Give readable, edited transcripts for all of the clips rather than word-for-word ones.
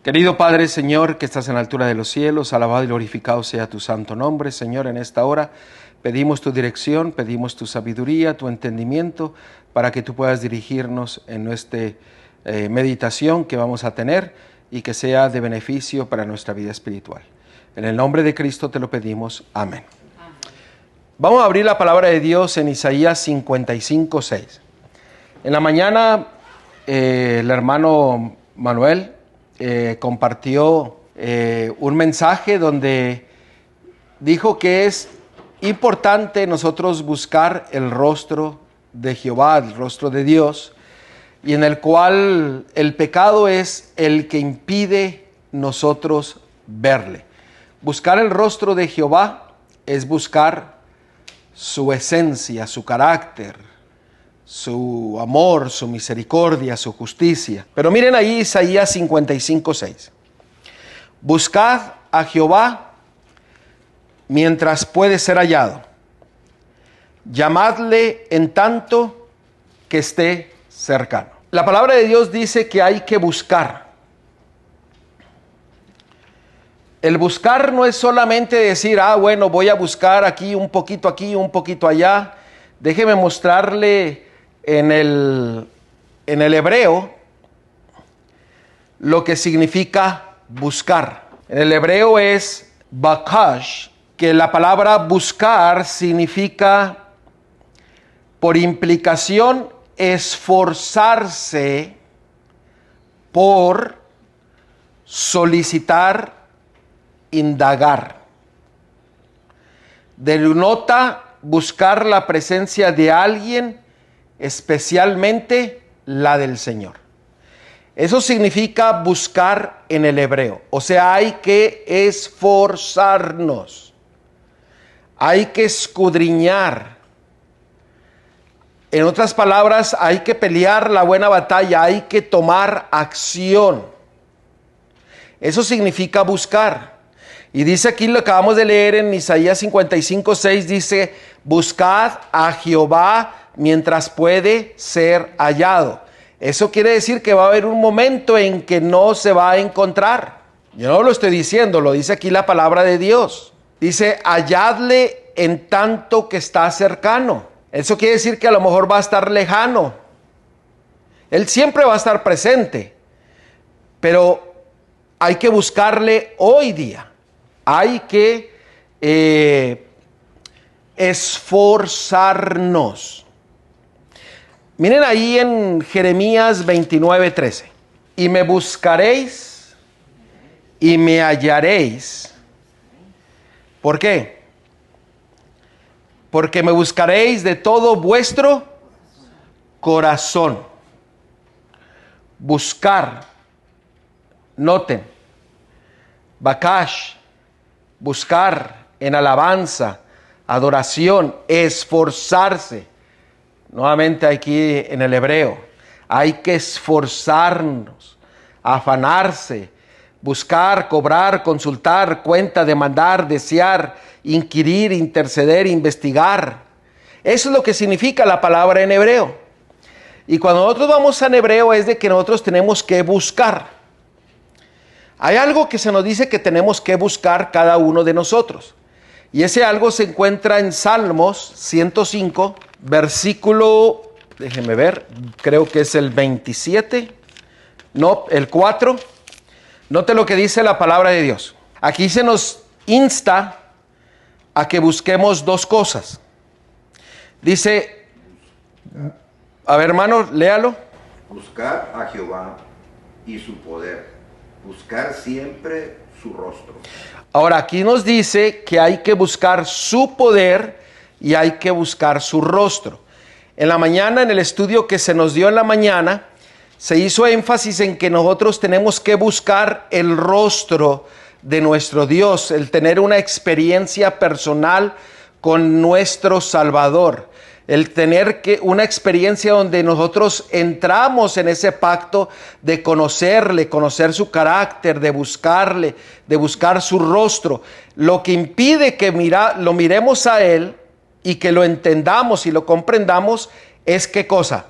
Querido Padre, Señor, que estás en la altura de los cielos, alabado y glorificado sea tu santo nombre. Señor, en esta hora pedimos tu dirección, pedimos tu sabiduría, tu entendimiento, para que tú puedas dirigirnos en nuestra meditación que vamos a tener y que sea de beneficio para nuestra vida espiritual. En el nombre de Cristo te lo pedimos. Amén. Vamos a abrir la palabra de Dios en Isaías 55:6. En la mañana el hermano Manuel compartió un mensaje donde dijo que es importante nosotros buscar el rostro de Jehová, el rostro de Dios, y en el cual el pecado es el que impide nosotros verle. Buscar el rostro de Jehová es buscar su esencia, su carácter, su amor, su misericordia, su justicia. Pero miren ahí Isaías 55:6. Buscad a Jehová mientras puede ser hallado. Llamadle en tanto que esté cercano. La palabra de Dios dice que hay que buscar. El buscar no es solamente decir, bueno, voy a buscar aquí, un poquito allá. Déjeme mostrarle en el hebreo lo que significa buscar. En el hebreo es bakash, que la palabra buscar significa, por implicación, esforzarse por solicitar, indagar. Denota buscar la presencia de alguien, especialmente la del Señor. Eso significa buscar en el hebreo. O sea, hay que esforzarnos. Hay que escudriñar. En otras palabras, hay que pelear la buena batalla, hay que tomar acción. Eso significa buscar. Y dice aquí, lo acabamos de leer en Isaías 55:6, dice, buscad a Jehová mientras puede ser hallado. Eso quiere decir que va a haber un momento en que no se va a encontrar. Yo no lo estoy diciendo, lo dice aquí la palabra de Dios. Dice, halladle en tanto que está cercano. Eso quiere decir que a lo mejor va a estar lejano. Él siempre va a estar presente, pero hay que buscarle hoy día. Hay que esforzarnos. Miren ahí en Jeremías 29:13. Y me buscaréis y me hallaréis. ¿Por qué? Porque me buscaréis de todo vuestro corazón. Buscar. Noten. Bakash. Buscar en alabanza, adoración, esforzarse. Nuevamente aquí en el hebreo, hay que esforzarnos, afanarse, buscar, cobrar, consultar, cuenta, demandar, desear, inquirir, interceder, investigar. Eso es lo que significa la palabra en hebreo. Y cuando nosotros vamos en hebreo es de que nosotros tenemos que buscar. Hay algo que se nos dice que tenemos que buscar cada uno de nosotros. Y ese algo se encuentra en Salmos 105, versículo, déjenme ver, creo que es el 27, no, el 4. Note lo que dice la palabra de Dios. Aquí se nos insta a que busquemos dos cosas. Dice, a ver hermano, léalo. Buscar a Jehová y su poder. Buscar siempre su rostro. Ahora aquí nos dice que hay que buscar su poder y hay que buscar su rostro. En la mañana, en el estudio que se nos dio en la mañana, se hizo énfasis en que nosotros tenemos que buscar el rostro de nuestro Dios, el tener una experiencia personal con nuestro Salvador. El tener una experiencia donde nosotros entramos en ese pacto de conocerle, conocer su carácter, de buscarle, de buscar su rostro. Lo que impide que lo miremos a Él y que lo entendamos y lo comprendamos es ¿qué cosa?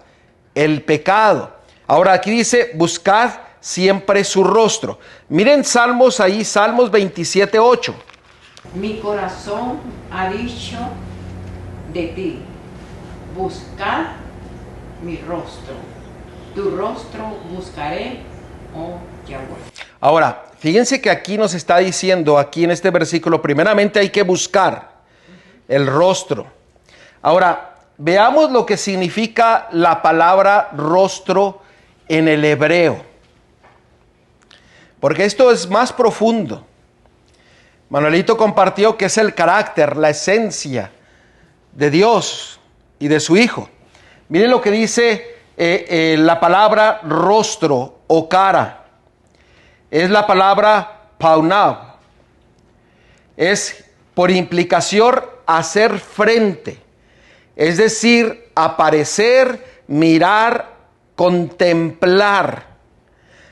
El pecado. Ahora aquí dice, buscad siempre su rostro. Miren Salmos ahí, Salmos 27:8. Mi corazón ha dicho de ti, buscar mi rostro. Tu rostro buscaré, oh Yahweh. Ahora, fíjense que aquí nos está diciendo, aquí en este versículo, primeramente hay que buscar el rostro. Ahora, veamos lo que significa la palabra rostro en el hebreo. Porque esto es más profundo. Manuelito compartió que es el carácter, la esencia de Dios y de su Hijo. Miren lo que dice la palabra rostro o cara. Es la palabra paunab. Es por implicación hacer frente. Es decir, aparecer, mirar, contemplar.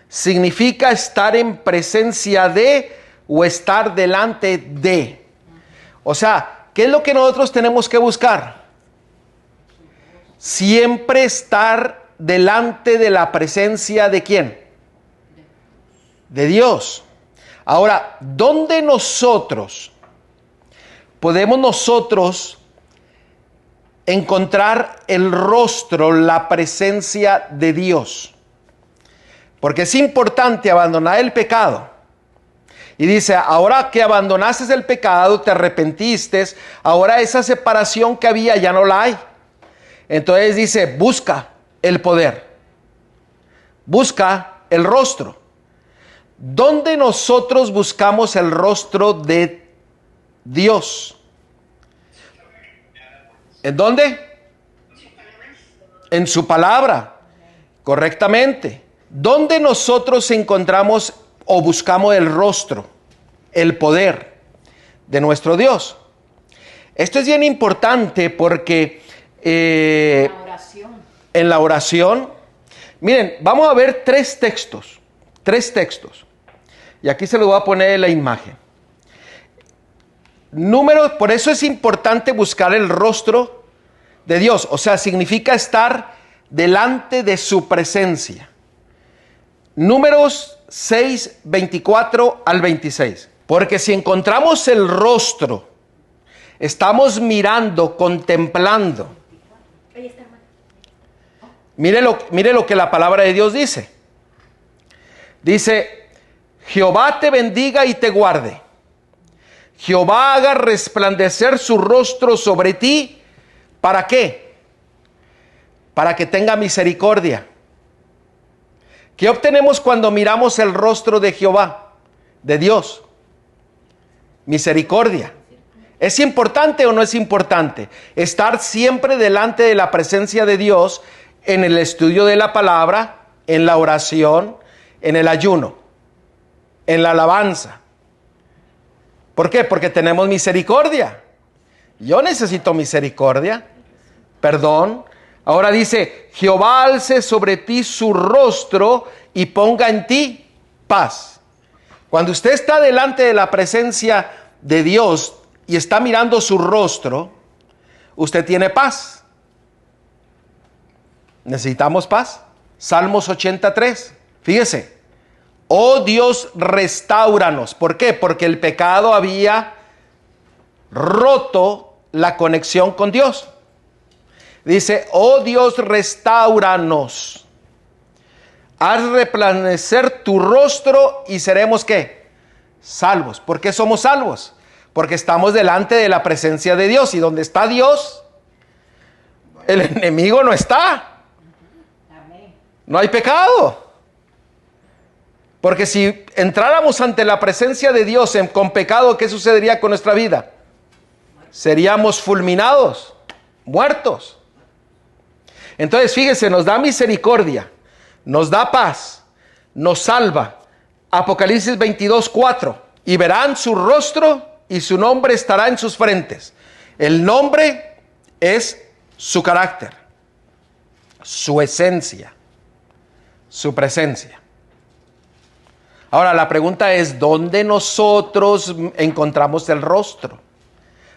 Significa estar en presencia de o estar delante de. O sea, ¿qué es lo que nosotros tenemos que buscar? Siempre estar delante de la presencia de ¿quién? De Dios. Ahora, ¿dónde podemos nosotros encontrar el rostro, la presencia de Dios? Porque es importante abandonar el pecado. Y dice, ahora que abandonaste el pecado, te arrepentiste, ahora esa separación que había ya no la hay. Entonces dice, busca el poder. Busca el rostro. ¿Dónde nosotros buscamos el rostro de Dios? ¿En dónde? En su palabra. Correctamente. ¿Dónde nosotros encontramos o buscamos el rostro, el poder de nuestro Dios? Esto es bien importante porque en la oración, miren, vamos a ver tres textos, y aquí se los voy a poner en la imagen. Por eso es importante buscar el rostro de Dios, o sea, significa estar delante de su presencia. Números 6, 24 al 26. Porque si encontramos el rostro, estamos contemplando. Mire lo que la palabra de Dios dice. Dice, Jehová te bendiga y te guarde. Jehová haga resplandecer su rostro sobre ti. ¿Para qué? Para que tenga misericordia. ¿Qué obtenemos cuando miramos el rostro de Jehová, de Dios? Misericordia. ¿Es importante o no es importante? Estar siempre delante de la presencia de Dios en el estudio de la palabra, en la oración, en el ayuno, en la alabanza. ¿Por qué? Porque tenemos misericordia. Yo necesito misericordia, perdón. Ahora dice, Jehová alce sobre ti su rostro y ponga en ti paz. Cuando usted está delante de la presencia de Dios y está mirando su rostro, usted tiene paz. ¿Necesitamos paz? Salmos 83. Fíjese. Oh Dios, restáuranos. ¿Por qué? Porque el pecado había roto la conexión con Dios. Dice, oh Dios, restáuranos. Haz resplandecer tu rostro y seremos ¿qué? Salvos. ¿Por qué somos salvos? Porque estamos delante de la presencia de Dios. Y donde está Dios, el enemigo no está. No hay pecado. Porque si entráramos ante la presencia de Dios con pecado, ¿qué sucedería con nuestra vida? Seríamos fulminados, muertos. Entonces, fíjese, nos da misericordia, nos da paz, nos salva. Apocalipsis 22:4. Y verán su rostro y su nombre estará en sus frentes. El nombre es su carácter, su esencia, su presencia. Ahora, la pregunta es, ¿dónde nosotros encontramos el rostro?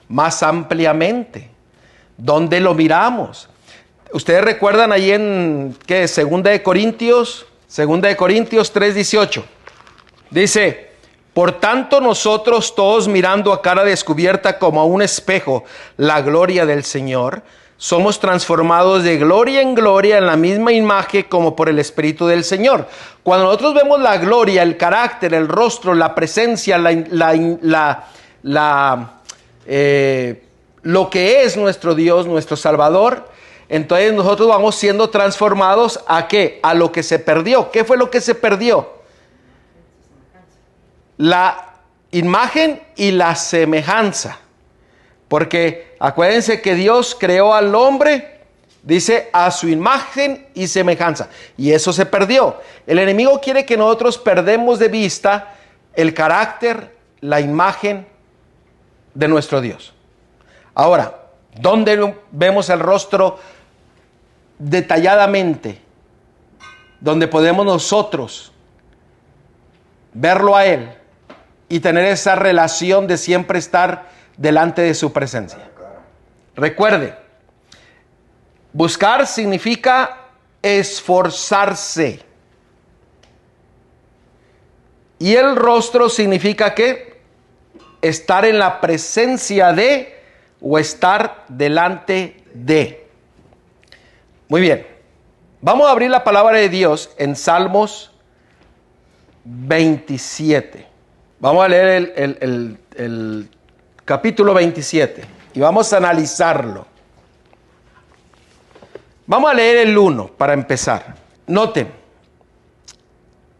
Más ampliamente. ¿Dónde lo miramos? Ustedes recuerdan ahí en, ¿qué? 2 de Corintios Segunda de Corintios 3:18. Dice, por tanto nosotros todos mirando a cara descubierta como a un espejo la gloria del Señor, somos transformados de gloria en gloria en la misma imagen como por el Espíritu del Señor. Cuando nosotros vemos la gloria, el carácter, el rostro, la presencia, lo que es nuestro Dios, nuestro Salvador, entonces nosotros vamos siendo transformados ¿a qué? A lo que se perdió. ¿Qué fue lo que se perdió? La imagen y la semejanza. Porque acuérdense que Dios creó al hombre, dice, a su imagen y semejanza. Y eso se perdió. El enemigo quiere que nosotros perdemos de vista el carácter, la imagen de nuestro Dios. Ahora, ¿dónde vemos el rostro detalladamente? Donde podemos nosotros verlo a Él y tener esa relación de siempre estar delante de su presencia. Recuerde, buscar significa esforzarse. Y el rostro significa ¿qué? Estar en la presencia de o estar delante de. Muy bien. Vamos a abrir la palabra de Dios en Salmos 27. Vamos a leer el capítulo 27 y vamos a analizarlo. Vamos a leer el 1 para empezar. Noten,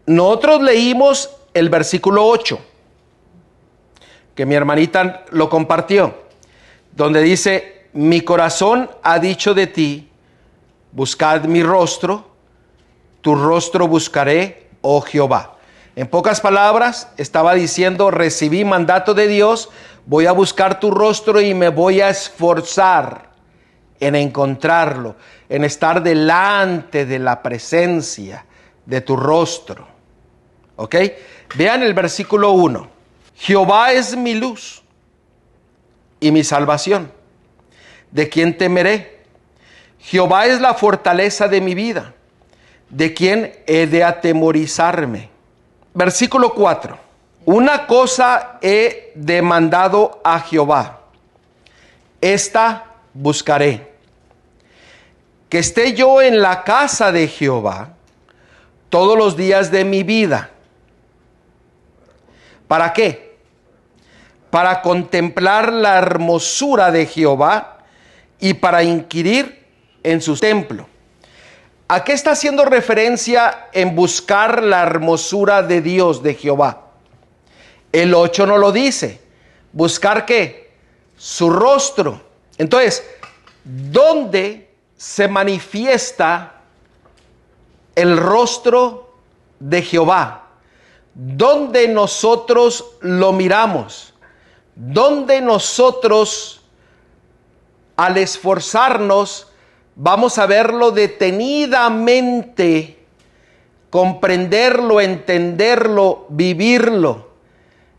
nosotros leímos el versículo 8, que mi hermanita lo compartió, donde dice, mi corazón ha dicho de ti, buscad mi rostro, tu rostro buscaré, oh Jehová. En pocas palabras, estaba diciendo, recibí mandato de Dios, voy a buscar tu rostro y me voy a esforzar en encontrarlo, en estar delante de la presencia de tu rostro. ¿Ok? Vean el versículo 1. Jehová es mi luz y mi salvación. ¿De quién temeré? Jehová es la fortaleza de mi vida. ¿De quién he de atemorizarme? Versículo 4. Una cosa he demandado a Jehová, esta buscaré, que esté yo en la casa de Jehová todos los días de mi vida. ¿Para qué? Para contemplar la hermosura de Jehová y para inquirir en su templo. ¿A qué está haciendo referencia en buscar la hermosura de Dios, de Jehová? El 8 no lo dice. ¿Buscar qué? Su rostro. Entonces, ¿dónde se manifiesta el rostro de Jehová? ¿Dónde nosotros lo miramos? ¿Dónde nosotros, al esforzarnos, vamos a verlo detenidamente, comprenderlo, entenderlo, vivirlo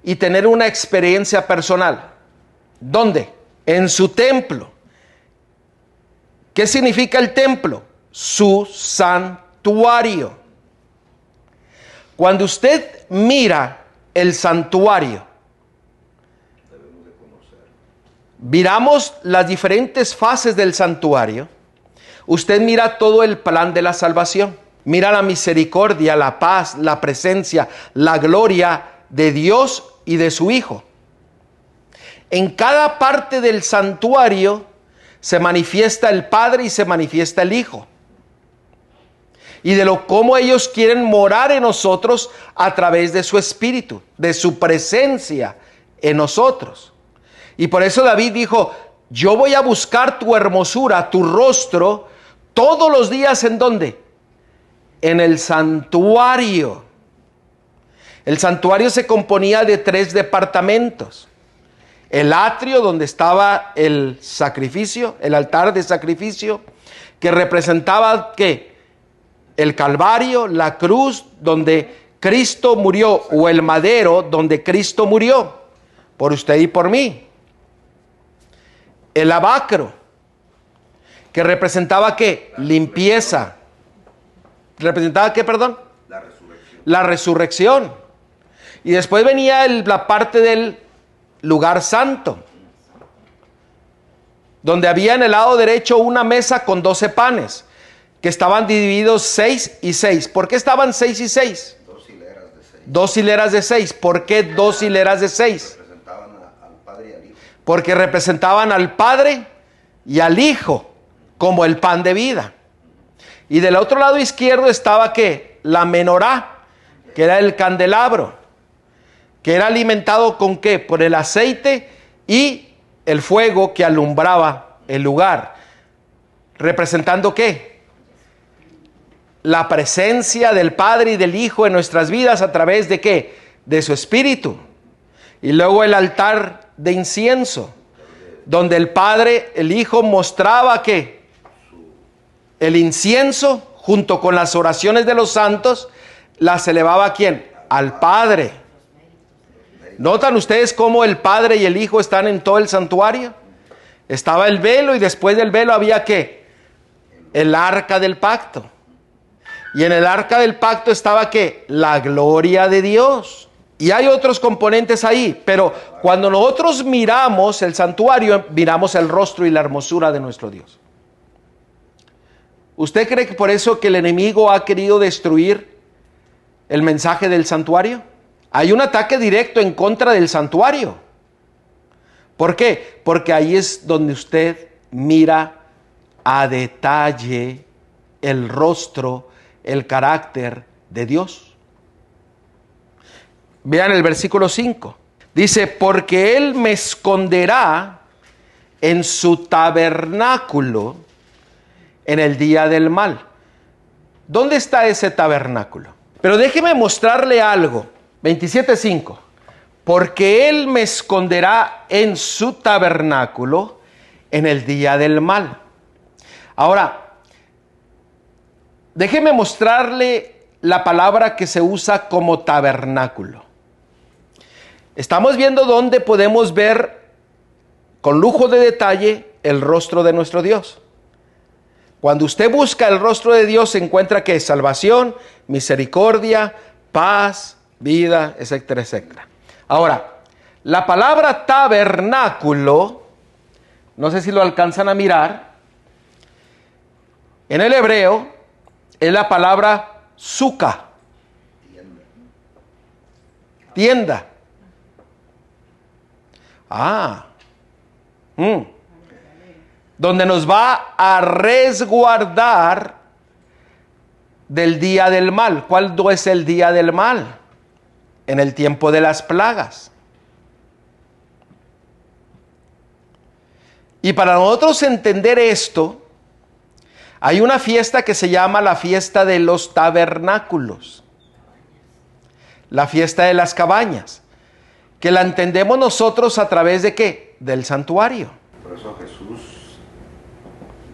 y tener una experiencia personal? ¿Dónde? En su templo. ¿Qué significa el templo? Su santuario. Cuando usted mira el santuario, miramos las diferentes fases del santuario. Usted mira todo el plan de la salvación. Mira la misericordia, la paz, la presencia, la gloria de Dios y de su Hijo. En cada parte del santuario se manifiesta el Padre y se manifiesta el Hijo. Y de cómo ellos quieren morar en nosotros a través de su Espíritu, de su presencia en nosotros. Y por eso David dijo, yo voy a buscar tu hermosura, tu rostro, todos los días. ¿En dónde? En el santuario. El santuario se componía de 3 departamentos. El atrio, donde estaba el sacrificio, el altar de sacrificio, que representaba ¿qué? El Calvario, la cruz donde Cristo murió, o el madero donde Cristo murió, por usted y por mí. El lavacro, que representaba ¿qué? Limpieza. ¿Representaba qué, perdón? la resurrección. Y después venía la parte del lugar santo, donde había en el lado derecho una mesa con 12 panes, que estaban divididos 6 y 6. ¿Por qué estaban 6 y 6? 2 hileras de 6. 2 hileras de 6. ¿Por qué 2 hileras de 6? Representaban al Padre y al Hijo. Porque representaban al Padre y al Hijo como el pan de vida. Y del otro lado izquierdo estaba ¿qué? La menorá, que era el candelabro, que era alimentado ¿con qué? Por el aceite y el fuego que alumbraba el lugar. ¿Representando qué? La presencia del Padre y del Hijo en nuestras vidas a través de ¿qué? De su Espíritu. Y luego el altar de incienso, donde el Padre, el Hijo mostraba ¿qué? El incienso junto con las oraciones de los santos las elevaba ¿a quién? Al Padre. ¿Notan ustedes cómo el Padre y el Hijo están en todo el santuario? Estaba el velo y después del velo había ¿qué? El arca del pacto. Y en el arca del pacto estaba ¿qué? La gloria de Dios. Y hay otros componentes ahí, pero cuando nosotros miramos el santuario, miramos el rostro y la hermosura de nuestro Dios. ¿Usted cree que por eso que el enemigo ha querido destruir el mensaje del santuario? Hay un ataque directo en contra del santuario. ¿Por qué? Porque ahí es donde usted mira a detalle el rostro, el carácter de Dios. Vean el versículo 5. Dice, porque Él me esconderá en su tabernáculo en el día del mal. ¿Dónde está ese tabernáculo? Pero déjeme mostrarle algo. 27:5. Porque Él me esconderá en su tabernáculo en el día del mal. Ahora, déjeme mostrarle la palabra que se usa como tabernáculo. Estamos viendo dónde podemos ver con lujo de detalle el rostro de nuestro Dios. Cuando usted busca el rostro de Dios, se encuentra que es salvación, misericordia, paz, vida, etcétera, etcétera. Ahora, la palabra tabernáculo, no sé si lo alcanzan a mirar, en el hebreo es la palabra suka, tienda. Donde nos va a resguardar del día del mal. ¿Cuál es el día del mal? En el tiempo de las plagas. Y para nosotros entender esto, hay una fiesta que se llama la fiesta de los tabernáculos, la fiesta de las cabañas, que la entendemos nosotros a través de ¿qué? Del santuario. Por eso Jesús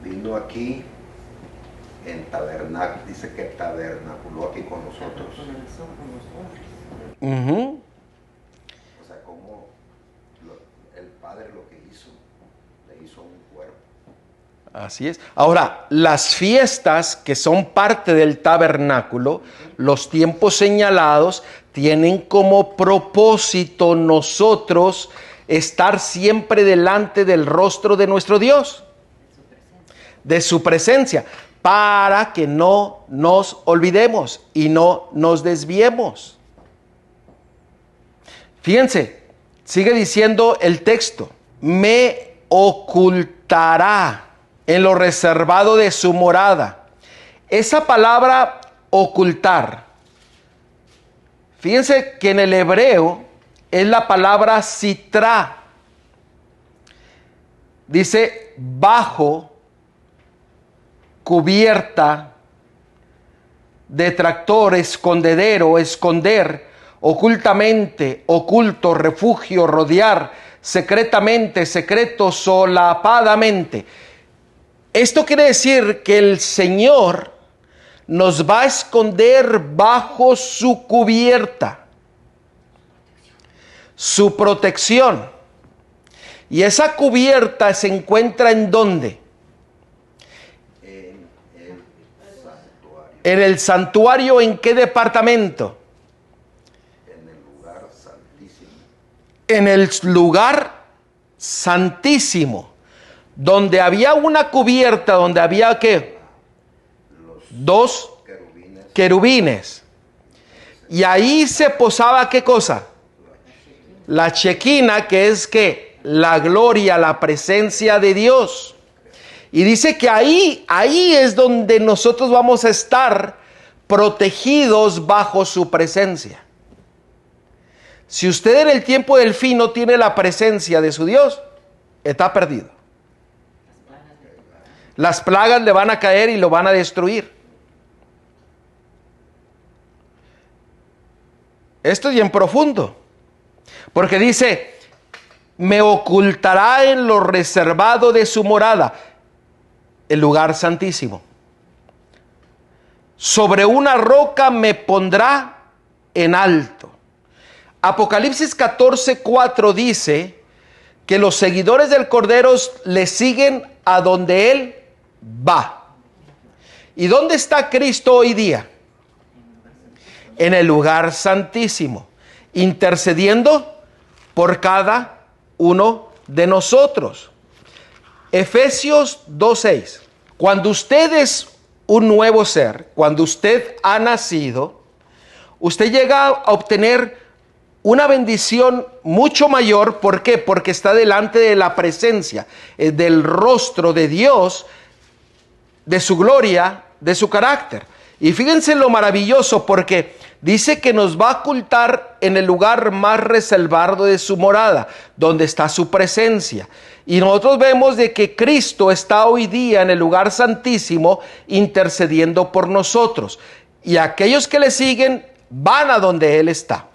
vino aquí en tabernáculo, dice que tabernaculó aquí con nosotros. O sea, como el Padre lo que hizo, le hizo un cuerpo. Así es. Ahora, las fiestas que son parte del tabernáculo, los tiempos señalados, tienen como propósito nosotros estar siempre delante del rostro de nuestro Dios, de su presencia, para que no nos olvidemos y no nos desviemos. Fíjense, sigue diciendo el texto, me ocultará en lo reservado de su morada. Esa palabra ocultar, fíjense que en el hebreo es la palabra sitra. Dice bajo, cubierta, detractor, escondedero, esconder, ocultamente, oculto, refugio, rodear, secretamente, secreto, solapadamente. Esto quiere decir que el Señor nos va a esconder bajo su cubierta, su protección. Y esa cubierta se encuentra ¿en dónde? ¿En el santuario en qué departamento? En el lugar santísimo. En el lugar santísimo, donde había una cubierta, donde había ¿qué? Dos querubines. Y ahí se posaba ¿qué cosa? La chequina, que es que la gloria, la presencia de Dios. Y dice que ahí es donde nosotros vamos a estar protegidos bajo su presencia. Si usted en el tiempo del fin no tiene la presencia de su Dios, está perdido. Las plagas le van a caer y lo van a destruir. Esto es bien profundo. Porque dice, me ocultará en lo reservado de su morada, el lugar santísimo. Sobre una roca me pondrá en alto. Apocalipsis 14:4 dice que los seguidores del Cordero le siguen a donde Él va. ¿Y dónde está Cristo hoy día? En el lugar santísimo, intercediendo por cada uno de nosotros. Efesios 2:6. Cuando usted es un nuevo ser, cuando usted ha nacido, usted llega a obtener una bendición mucho mayor. ¿Por qué? Porque está delante de la presencia, del rostro de Dios, de su gloria, de su carácter. Y fíjense lo maravilloso, porque dice que nos va a ocultar en el lugar más reservado de su morada, donde está su presencia. Y nosotros vemos de que Cristo está hoy día en el lugar santísimo intercediendo por nosotros. Y aquellos que le siguen van a donde Él está.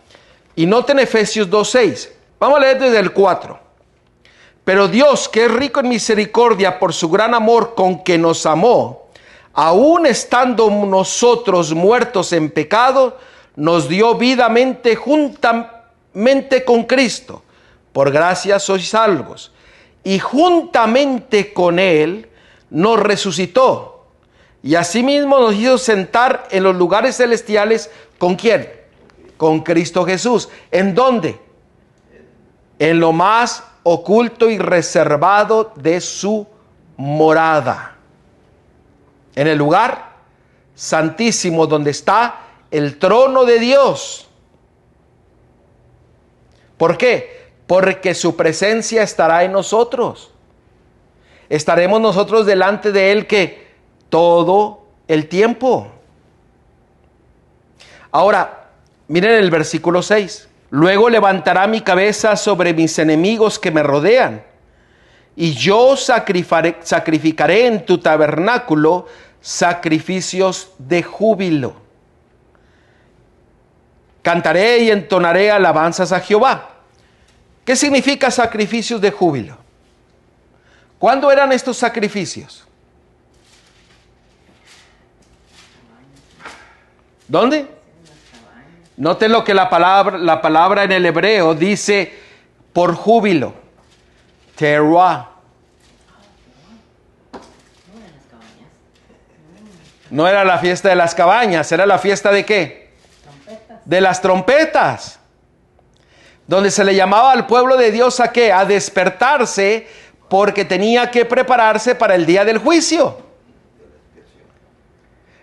Y noten Efesios 2:6. Vamos a leer desde el 4. Pero Dios, que es rico en misericordia por su gran amor con que nos amó, aun estando nosotros muertos en pecado, nos dio vidamente juntamente con Cristo. Por gracia sois salvos. Y juntamente con Él nos resucitó. Y asimismo nos hizo sentar en los lugares celestiales. ¿Con quién? Con Cristo Jesús. ¿En dónde? En lo más oculto y reservado de su morada. En el lugar santísimo donde está el trono de Dios. ¿Por qué? Porque su presencia estará en nosotros. Estaremos nosotros delante de Él que todo el tiempo. Ahora, miren el versículo 6. Luego levantará mi cabeza sobre mis enemigos que me rodean, y yo sacrificaré en tu tabernáculo sacrificios de júbilo. Cantaré y entonaré alabanzas a Jehová. ¿Qué significa sacrificios de júbilo? ¿Cuándo eran estos sacrificios? ¿Dónde? Noten lo que la palabra en el hebreo dice por júbilo. Teruah. No era la fiesta de las cabañas, era la fiesta de ¿qué? De las trompetas. Donde se le llamaba al pueblo de Dios a ¿qué? A despertarse, porque tenía que prepararse para el día del juicio.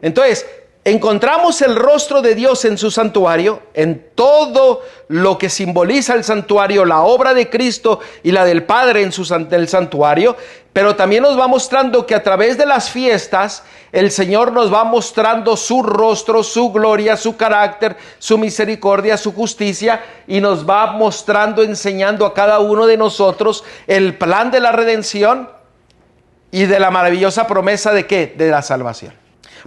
Entonces, encontramos el rostro de Dios en su santuario, en todo lo que simboliza el santuario, la obra de Cristo y la del Padre en el santuario, pero también nos va mostrando que a través de las fiestas, el Señor nos va mostrando su rostro, su gloria, su carácter, su misericordia, su justicia, y nos va mostrando, enseñando a cada uno de nosotros el plan de la redención y de la maravillosa promesa de ¿qué? De la salvación.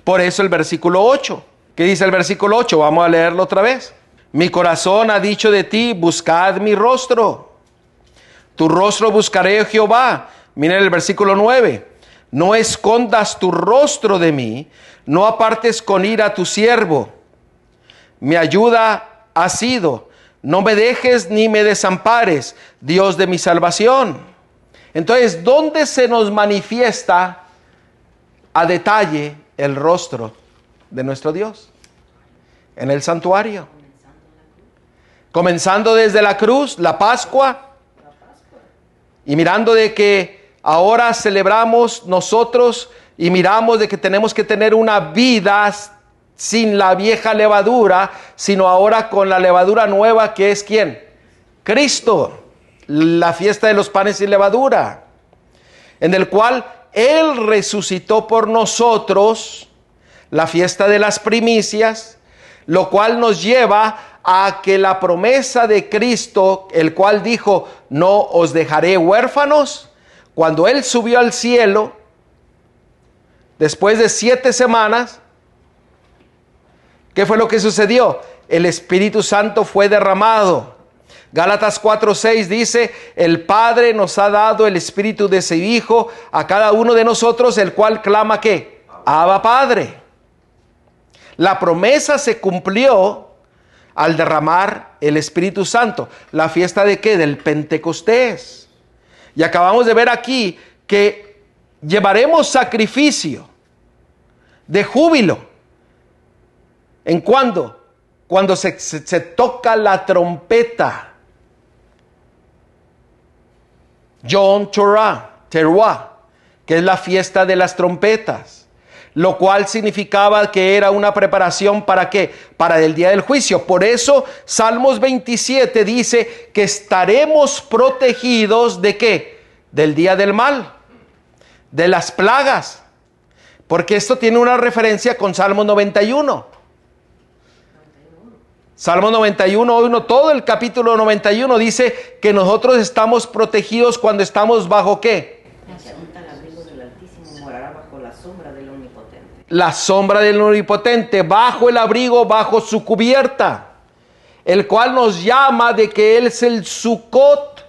Por eso el versículo 8. ¿Qué dice el versículo 8? Vamos a leerlo otra vez. Mi corazón ha dicho de ti, buscad mi rostro. Tu rostro buscaré, oh Jehová. Miren el versículo 9. No escondas tu rostro de mí, no apartes con ira a tu siervo. Mi ayuda ha sido, no me dejes ni me desampares, Dios de mi salvación. Entonces, ¿dónde se nos manifiesta a detalle el rostro de nuestro Dios, en el santuario. Comenzando desde la cruz, la Pascua, y mirando de que ahora celebramos nosotros y miramos de que tenemos que tener una vida sin la vieja levadura, sino ahora con la levadura nueva, que es ¿quién? Cristo, la fiesta de los panes sin levadura, en el cual Él resucitó por nosotros, la fiesta de las primicias, lo cual nos lleva a que la promesa de Cristo, el cual dijo, no os dejaré huérfanos, cuando Él subió al cielo, después de 7 semanas, ¿qué fue lo que sucedió? El Espíritu Santo fue derramado. Gálatas 4:6 dice, el Padre nos ha dado el Espíritu de su Hijo a cada uno de nosotros, el cual clama ¿qué? Abba Padre. La promesa se cumplió al derramar el Espíritu Santo. ¿La fiesta de qué? Del Pentecostés. Y acabamos de ver aquí que llevaremos sacrificio de júbilo. ¿En cuándo? Cuando se toca la trompeta. Yom Teruah, que es la fiesta de las trompetas. Lo cual significaba que era una preparación ¿para qué? Para el día del juicio. Por eso Salmos 27 dice que estaremos protegidos ¿de qué? Del día del mal, de las plagas. Porque esto tiene una referencia con Salmo 91. Salmo 91, todo el capítulo 91 dice que nosotros estamos protegidos cuando estamos bajo ¿qué? La sombra del Omnipotente, bajo el abrigo, bajo su cubierta, el cual nos llama de que Él es el Sukkot.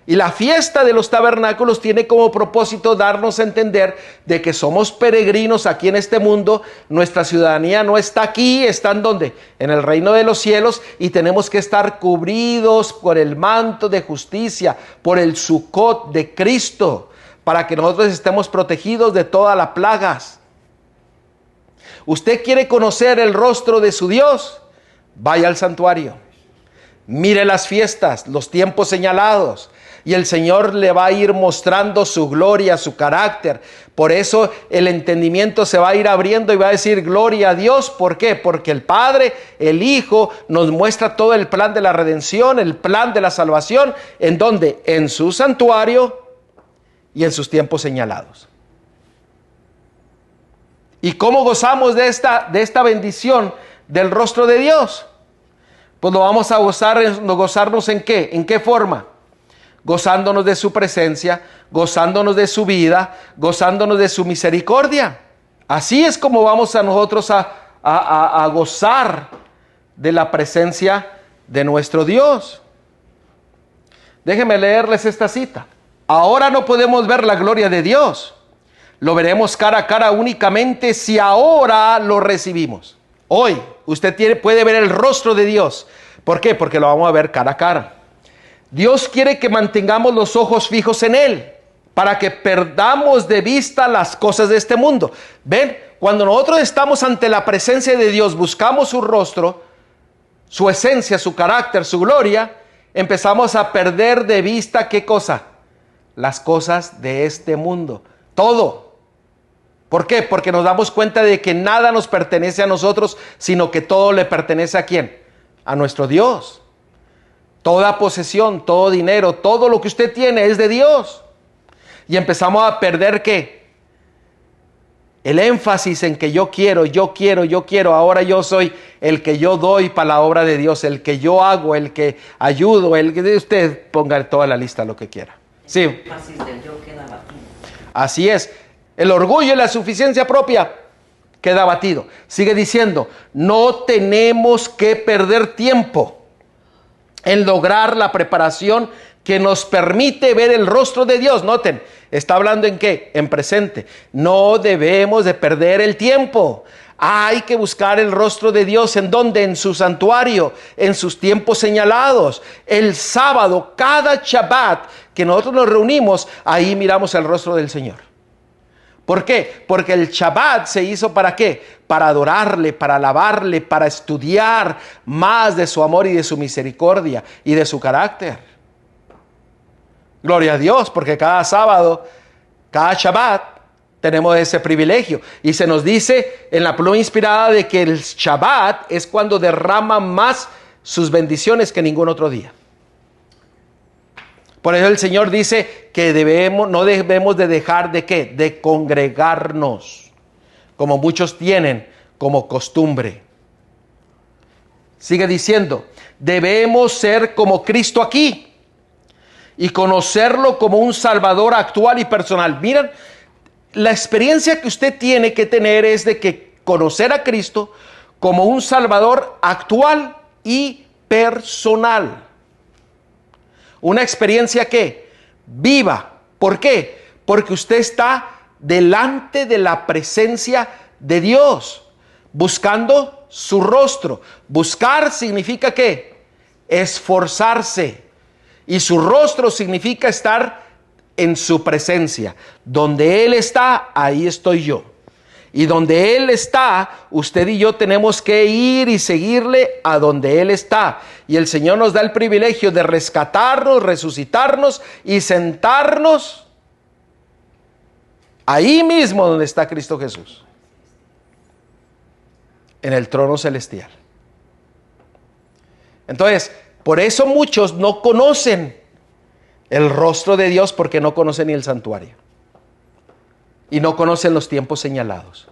Y la fiesta de los tabernáculos tiene como propósito darnos a entender de que somos peregrinos aquí en este mundo. Nuestra ciudadanía no está aquí, está en ¿dónde? En el reino de los cielos, y tenemos que estar cubridos por el manto de justicia, por el Sukkot de Cristo, para que nosotros estemos protegidos de todas las plagas. ¿Usted quiere conocer el rostro de su Dios? Vaya al santuario. Mire las fiestas, los tiempos señalados. Y el Señor le va a ir mostrando su gloria, su carácter. Por eso el entendimiento se va a ir abriendo y va a decir gloria a Dios. ¿Por qué? Porque el Padre, el Hijo, nos muestra todo el plan de la redención, el plan de la salvación. ¿En dónde? En su santuario y en sus tiempos señalados. ¿Y cómo gozamos de esta bendición del rostro de Dios? Pues lo vamos a gozarnos ¿en qué? ¿En qué forma? Gozándonos de su presencia, gozándonos de su vida, gozándonos de su misericordia. Así es como vamos a nosotros a gozar de la presencia de nuestro Dios. Déjenme leerles esta cita. Ahora no podemos ver la gloria de Dios. Lo veremos cara a cara únicamente si ahora lo recibimos. Hoy usted puede ver el rostro de Dios. ¿Por qué? Porque lo vamos a ver cara a cara. Dios quiere que mantengamos los ojos fijos en Él, para que perdamos de vista las cosas de este mundo. ¿Ven? Cuando nosotros estamos ante la presencia de Dios, buscamos su rostro, su esencia, su carácter, su gloria, empezamos a perder de vista ¿qué cosa? Las cosas de este mundo. Todo. ¿Por qué? Porque nos damos cuenta de que nada nos pertenece a nosotros, sino que todo le pertenece ¿a quién? A nuestro Dios. Toda posesión, todo dinero, todo lo que usted tiene es de Dios. Y empezamos a perder ¿qué? El énfasis en que yo quiero. Ahora yo soy el que yo doy para la obra de Dios, el que yo hago, el que ayudo, el que usted ponga toda la lista lo que quiera. Sí. El énfasis del yo queda abatido. Así es. El orgullo y la suficiencia propia queda abatido. Sigue diciendo, no tenemos que perder tiempo en lograr la preparación que nos permite ver el rostro de Dios. Noten, está hablando en qué, en presente. No debemos de perder el tiempo. Hay que buscar el rostro de Dios. ¿En dónde? En su santuario, en sus tiempos señalados. El sábado, cada Shabbat que nosotros nos reunimos, ahí miramos el rostro del Señor. ¿Por qué? Porque el Shabbat se hizo ¿para qué? Para adorarle, para alabarle, para estudiar más de su amor y de su misericordia y de su carácter. Gloria a Dios, porque cada sábado, cada Shabbat, tenemos ese privilegio. Y se nos dice en la pluma inspirada de que el Shabbat es cuando derrama más sus bendiciones que ningún otro día. Por eso el Señor dice que no debemos de dejar de ¿qué? De congregarnos, como muchos tienen como costumbre. Sigue diciendo, debemos ser como Cristo aquí y conocerlo como un Salvador actual y personal. Miren, la experiencia que usted tiene que tener es de que conocer a Cristo como un Salvador actual y personal. Una experiencia que viva. ¿Por qué? Porque usted está delante de la presencia de Dios, buscando su rostro. Buscar significa ¿qué? Esforzarse. Y su rostro significa estar en su presencia. Donde Él está, ahí estoy yo. Y donde Él está, usted y yo tenemos que ir y seguirle a donde Él está. Y el Señor nos da el privilegio de rescatarnos, resucitarnos y sentarnos ahí mismo donde está Cristo Jesús, en el trono celestial. Entonces, por eso muchos no conocen el rostro de Dios, porque no conocen ni el santuario. Y no conocen los tiempos señalados.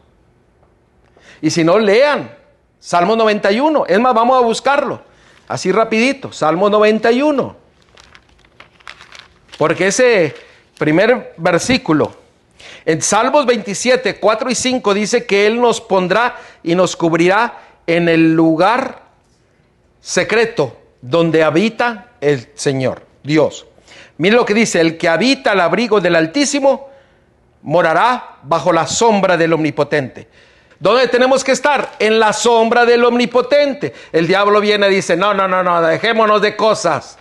Y si no, lean Salmo 91. Es más, vamos a buscarlo así rapidito. Salmo 91. Porque ese primer versículo en Salmos 27, 4 y 5 dice que Él nos pondrá y nos cubrirá en el lugar secreto donde habita el Señor, Dios. Mire lo que dice: el que habita al abrigo del Altísimo morará bajo la sombra del Omnipotente. ¿Dónde tenemos que estar? En la sombra del Omnipotente. El diablo viene y dice, no, dejémonos de cosas.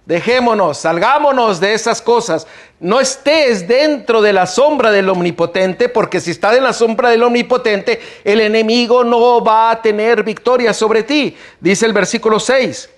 Dejémonos, salgámonos de esas cosas. No estés dentro de la sombra del Omnipotente, porque si estás en la sombra del Omnipotente, el enemigo no va a tener victoria sobre ti. Dice el versículo 6.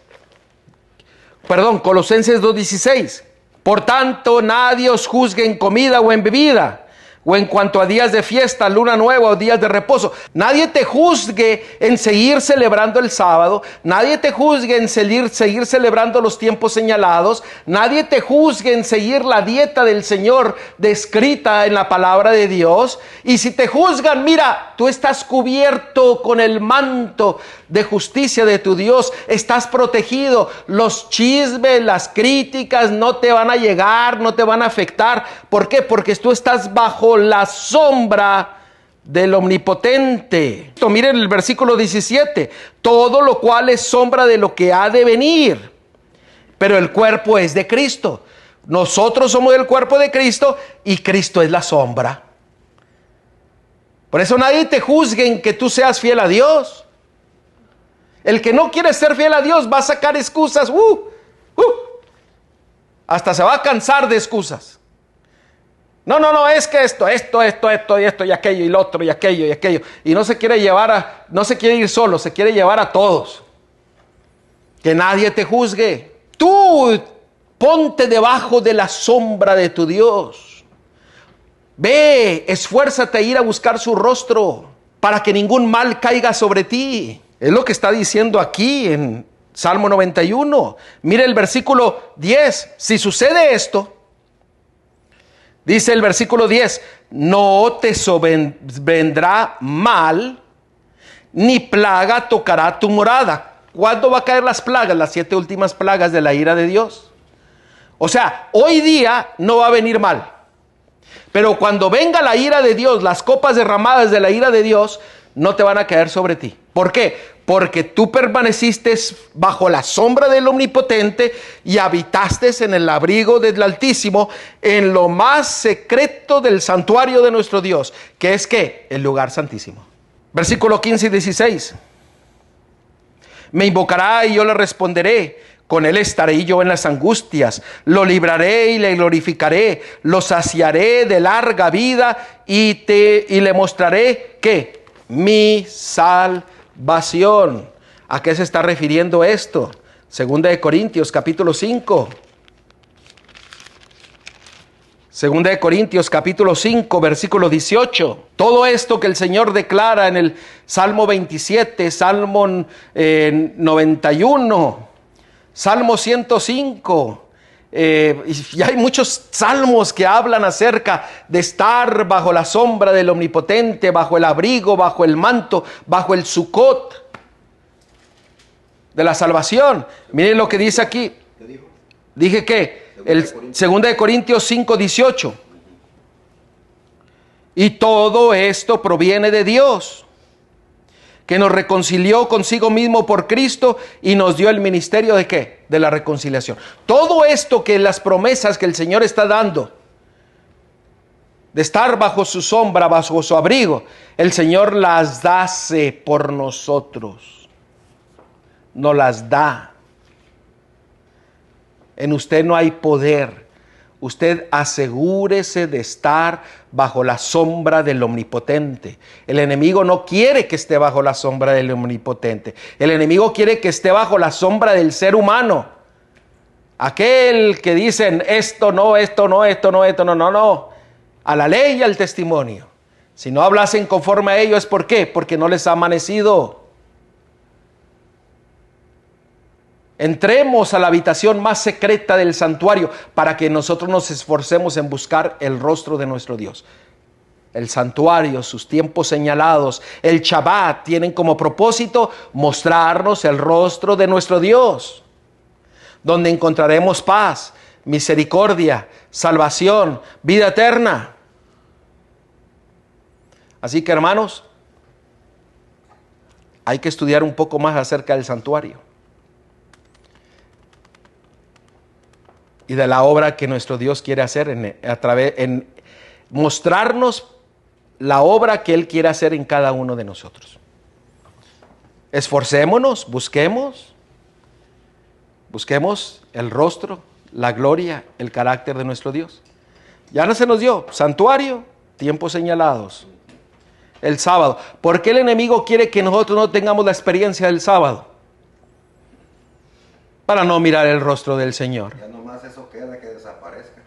Colosenses 2:16. Por tanto, nadie os juzgue en comida o en bebida, o en cuanto a días de fiesta, luna nueva o días de reposo. Nadie te juzgue en seguir celebrando el sábado. Nadie te juzgue en seguir celebrando los tiempos señalados. Nadie te juzgue en seguir la dieta del Señor descrita en la palabra de Dios. Y si te juzgan, mira, tú estás cubierto con el manto de justicia de tu Dios. Estás protegido. Los chismes, las críticas no te van a llegar, no te van a afectar. ¿Por qué? Porque tú estás bajo la sombra del Omnipotente. Miren el versículo 17. Todo lo cual es sombra de lo que ha de venir, pero el cuerpo es de Cristo. Nosotros somos el cuerpo de Cristo y Cristo es la sombra. Por eso nadie te juzgue en que tú seas fiel a Dios. El que no quiere ser fiel a Dios va a sacar excusas. Hasta se va a cansar de excusas. No, es que esto y aquello y lo otro y aquello y aquello. Y no se quiere ir solo, se quiere llevar a todos. Que nadie te juzgue. Tú ponte debajo de la sombra de tu Dios. Ve, esfuérzate a ir a buscar su rostro para que ningún mal caiga sobre ti. Es lo que está diciendo aquí en Salmo 91. Mire el versículo 10. Si sucede esto, dice el versículo 10, no te sobrevendrá mal, ni plaga tocará tu morada. ¿Cuándo va a caer las plagas? Las 7 últimas plagas de la ira de Dios. O sea, hoy día no va a venir mal. Pero cuando venga la ira de Dios, las copas derramadas de la ira de Dios, no te van a caer sobre ti. ¿Por qué? Porque tú permaneciste bajo la sombra del Omnipotente y habitaste en el abrigo del Altísimo, en lo más secreto del santuario de nuestro Dios, que es ¿qué? El lugar santísimo. Versículo 15 y 16. Me invocará y yo le responderé. Con él estaré yo en las angustias, lo libraré y le glorificaré, lo saciaré de larga vida y le mostraré ¿qué? Mi salvación. ¿A qué se está refiriendo esto? Segunda de Corintios capítulo 5. Segunda de Corintios capítulo 5 versículo 18. Todo esto que el Señor declara en el Salmo 27, Salmo 91, Salmo 105, y hay muchos salmos que hablan acerca de estar bajo la sombra del Omnipotente, bajo el abrigo, bajo el manto, bajo el Sucot de la salvación. Miren lo que dice aquí. Dije que el 2 de Corintios 5, 18. Y todo esto proviene de Dios, que nos reconcilió consigo mismo por Cristo y nos dio el ministerio de ¿qué? De la reconciliación. Todo esto que las promesas que el Señor está dando, de estar bajo su sombra, bajo su abrigo, el Señor las hace por nosotros. Nos las da. En usted no hay poder. Usted asegúrese de estar bajo la sombra del Omnipotente. El enemigo no quiere que esté bajo la sombra del Omnipotente. El enemigo quiere que esté bajo la sombra del ser humano. Aquel que dicen esto no. A la ley y al testimonio. Si no hablasen conforme a ello, ¿es por qué? Porque no les ha amanecido. Entremos a la habitación más secreta del santuario para que nosotros nos esforcemos en buscar el rostro de nuestro Dios. El santuario, sus tiempos señalados, el Shabbat tienen como propósito mostrarnos el rostro de nuestro Dios, donde encontraremos paz, misericordia, salvación, vida eterna. Así que, hermanos, hay que estudiar un poco más acerca del santuario y de la obra que nuestro Dios quiere hacer en mostrarnos la obra que Él quiere hacer en cada uno de nosotros. Esforcémonos, busquemos el rostro, la gloria, el carácter de nuestro Dios. Ya no se nos dio santuario, tiempos señalados, el sábado. ¿Por qué el enemigo quiere que nosotros no tengamos la experiencia del sábado? Para no mirar el rostro del Señor. Ya nomás eso queda, que desaparezca.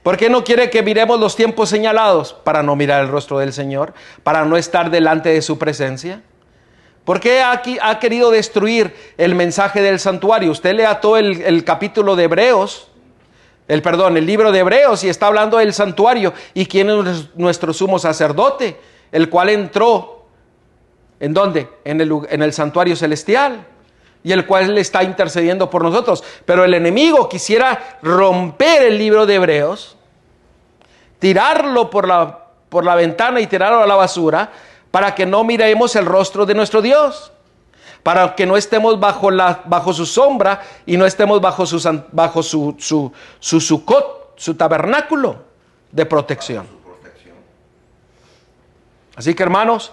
¿Por qué no quiere que miremos los tiempos señalados? Para no mirar el rostro del Señor, para no estar delante de su presencia. ¿Por qué aquí ha querido destruir el mensaje del santuario? Usted lea todo el capítulo de Hebreos, el libro de Hebreos, y está hablando del santuario. ¿Y quién es nuestro sumo sacerdote? El cual entró, ¿en dónde? En el santuario celestial, y el cual le está intercediendo por nosotros. Pero el enemigo quisiera romper el libro de Hebreos, tirarlo por la ventana y tirarlo a la basura, para que no miremos el rostro de nuestro Dios, para que no estemos bajo su sombra y no estemos bajo su sucot, su tabernáculo de protección. Así que, hermanos,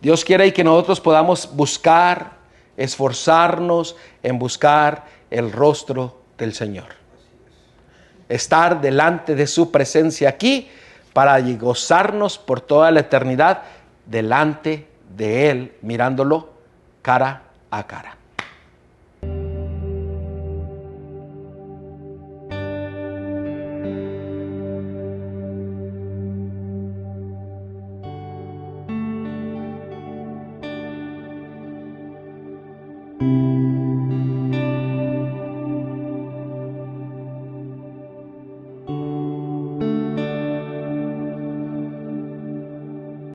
Dios quiere que nosotros podamos esforzarnos en buscar el rostro del Señor. Estar delante de su presencia aquí para gozarnos por toda la eternidad delante de Él, mirándolo cara a cara.